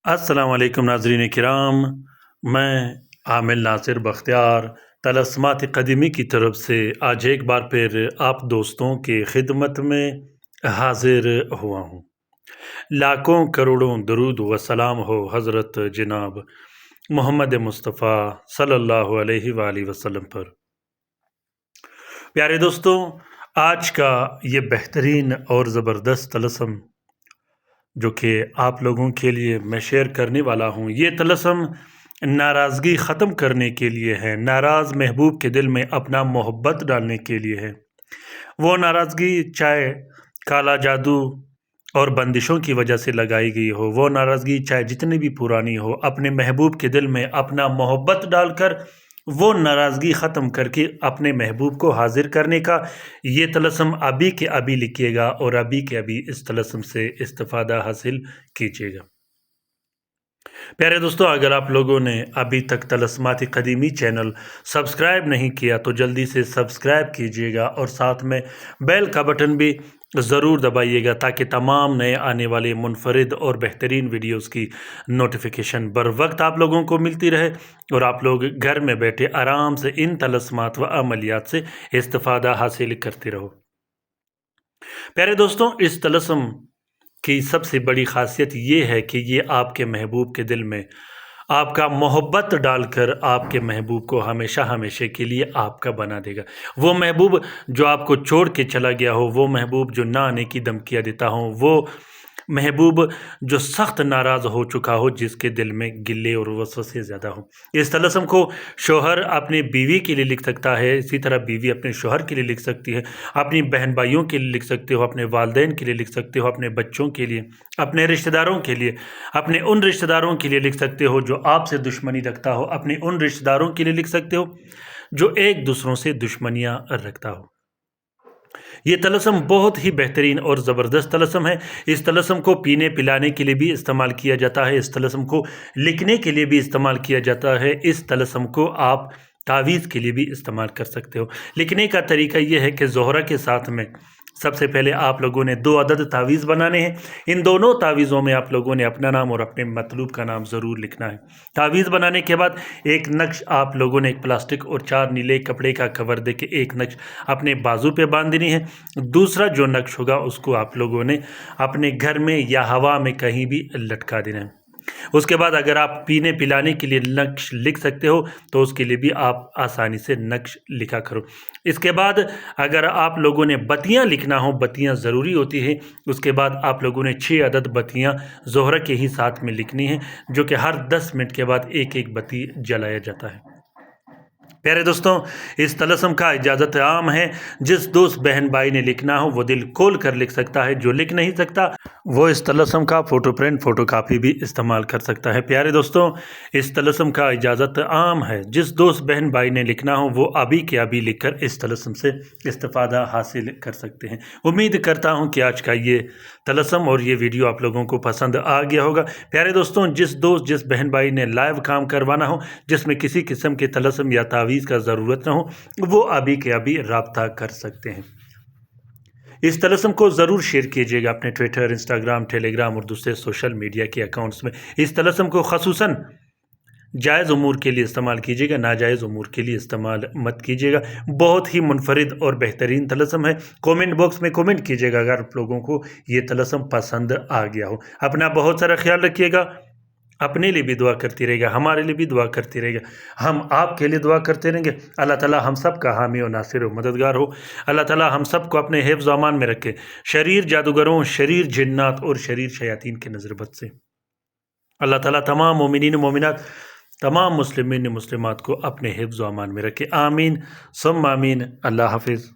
السلام علیکم ناظرین کرام، میں عامل ناصر بختیار طلسمات قدیمی کی طرف سے آج ایک بار پھر آپ دوستوں کی خدمت میں حاضر ہوا ہوں۔ لاکھوں کروڑوں درود و سلام ہو حضرت جناب محمد مصطفیٰ صلی اللہ علیہ وآلہ وسلم پر۔ پیارے دوستوں، آج کا یہ بہترین اور زبردست طلسم جو کہ آپ لوگوں کے لیے میں شیئر کرنے والا ہوں، یہ طلسم ناراضگی ختم کرنے کے لیے ہے، ناراض محبوب کے دل میں اپنا محبت ڈالنے کے لیے ہے۔ وہ ناراضگی چاہے کالا جادو اور بندشوں کی وجہ سے لگائی گئی ہو، وہ ناراضگی چاہے جتنی بھی پرانی ہو، اپنے محبوب کے دل میں اپنا محبت ڈال کر وہ ناراضگی ختم کر کے اپنے محبوب کو حاضر کرنے کا یہ طلسم ابھی کے ابھی لکھیے گا اور ابھی کے ابھی اس طلسم سے استفادہ حاصل کیجیے گا۔ پیارے دوستو، اگر آپ لوگوں نے ابھی تک طلسمات قدیمی چینل سبسکرائب نہیں کیا تو جلدی سے سبسکرائب کیجیے گا اور ساتھ میں بیل کا بٹن بھی ضرور دبائیے گا تاکہ تمام نئے آنے والے منفرد اور بہترین ویڈیوز کی نوٹیفیکیشن بر وقت آپ لوگوں کو ملتی رہے اور آپ لوگ گھر میں بیٹھے آرام سے ان طلسمات و عملیات سے استفادہ حاصل کرتے رہو۔ پیارے دوستوں، اس طلسم کی سب سے بڑی خاصیت یہ ہے کہ یہ آپ کے محبوب کے دل میں آپ کا محبت ڈال کر آپ کے محبوب کو ہمیشہ ہمیشہ کے لیے آپ کا بنا دے گا۔ وہ محبوب جو آپ کو چھوڑ کے چلا گیا ہو، وہ محبوب جو نہ آنے کی دھمکیاں دیتا ہو، وہ محبوب جو سخت ناراض ہو چکا ہو، جس کے دل میں گلے اور وسوسے زیادہ ہوں۔ اس طلسم کو شوہر اپنے بیوی کے لیے لکھ سکتا ہے، اسی طرح بیوی اپنے شوہر کے لیے لکھ سکتی ہے، اپنی بہن بھائیوں کے لیے لکھ سکتے ہو، اپنے والدین کے لیے لکھ سکتے ہو، اپنے بچوں کے لیے، اپنے رشتہ داروں کے لیے، اپنے ان رشتہ داروں کے لیے لکھ سکتے ہو جو آپ سے دشمنی رکھتا ہو، اپنے ان رشتہ داروں کے لیے لکھ سکتے ہو جو ایک دوسروں سے دشمنیاں رکھتا ہو۔ یہ طلسم بہت ہی بہترین اور زبردست طلسم ہے۔ اس طلسم کو پینے پلانے کے لیے بھی استعمال کیا جاتا ہے، اس طلسم کو لکھنے کے لیے بھی استعمال کیا جاتا ہے، اس طلسم کو آپ تعویذ کے لیے بھی استعمال کر سکتے ہو۔ لکھنے کا طریقہ یہ ہے کہ زہرہ کے ساتھ میں سب سے پہلے آپ لوگوں نے 2 عدد تعویذ بنانے ہیں۔ ان دونوں تعویذوں میں آپ لوگوں نے اپنا نام اور اپنے مطلوب کا نام ضرور لکھنا ہے۔ تعویذ بنانے کے بعد ایک نقش آپ لوگوں نے ایک پلاسٹک اور 4 نیلے کپڑے کا کور دے کے ایک نقش اپنے بازو پہ باندھ دینی ہے۔ دوسرا جو نقش ہوگا اس کو آپ لوگوں نے اپنے گھر میں یا ہوا میں کہیں بھی لٹکا دینا ہے۔ اس کے بعد اگر آپ پینے پلانے کے لیے نقش لکھ سکتے ہو تو اس کے لیے بھی آپ آسانی سے نقش لکھا کرو۔ اس کے بعد اگر آپ لوگوں نے بتیاں لکھنا ہو، بتیاں ضروری ہوتی ہے، اس کے بعد آپ لوگوں نے 6 عدد بتیاں زہرہ کے ہی ساتھ میں لکھنی ہیں، جو کہ ہر 10 منٹ کے بعد ایک ایک بتی جلایا جاتا ہے۔ پیارے دوستوں، اس طلسم کا اجازت عام ہے، جس دوست بہن بھائی نے لکھنا ہو وہ دل کھول کر لکھ سکتا ہے، جو لکھ نہیں سکتا وہ اس طلسم کا فوٹو پرنٹ فوٹو کاپی بھی استعمال کر سکتا ہے۔ پیارے دوستوں، اس طلسم کا اجازت عام ہے، جس دوست بہن بھائی نے لکھنا ہو وہ ابھی کے ابھی لکھ کر اس طلسم سے استفادہ حاصل کر سکتے ہیں۔ امید کرتا ہوں کہ آج کا یہ طلسم اور یہ ویڈیو آپ لوگوں کو پسند آ گیا ہوگا۔ پیارے دوستوں، جس دوست جس بہن بھائی نے لائیو کام کروانا ہو جس میں کسی قسم کے طلسم یا تعویذ کا ضرورت نہ ہو، وہ ابھی کے ابھی رابطہ کر سکتے ہیں۔ اس طلسم کو ضرور شیئر کیجیے گا اپنے ٹویٹر، انسٹاگرام، ٹیلی گرام اور دوسرے سوشل میڈیا کے اکاؤنٹس میں۔ اس طلسم کو خصوصاً جائز امور کے لیے استعمال کیجیے گا، ناجائز امور کے لیے استعمال مت کیجیے گا۔ بہت ہی منفرد اور بہترین طلسم ہے۔ کومنٹ باکس میں کومنٹ کیجیے گا اگر آپ لوگوں کو یہ طلسم پسند آ گیا ہو۔ اپنا بہت سارا خیال رکھیے گا، اپنے لیے بھی دعا کرتی رہے گا، ہمارے لیے بھی دعا کرتی رہے گا، ہم آپ کے لیے دعا کرتے رہیں گے۔ اللہ تعالیٰ ہم سب کا حامی و ناصر و مددگار ہو۔ اللہ تعالیٰ ہم سب کو اپنے حفظ و امان میں رکھے، شریر جادوگروں، شریر جنات اور شریر شیاطین کے نظر بد سے۔ اللہ تعالیٰ تمام مومنین و مومنات، تمام مسلمین و مسلمات کو اپنے حفظ و امان میں رکھے۔ آمین ثم آمین۔ اللہ حافظ۔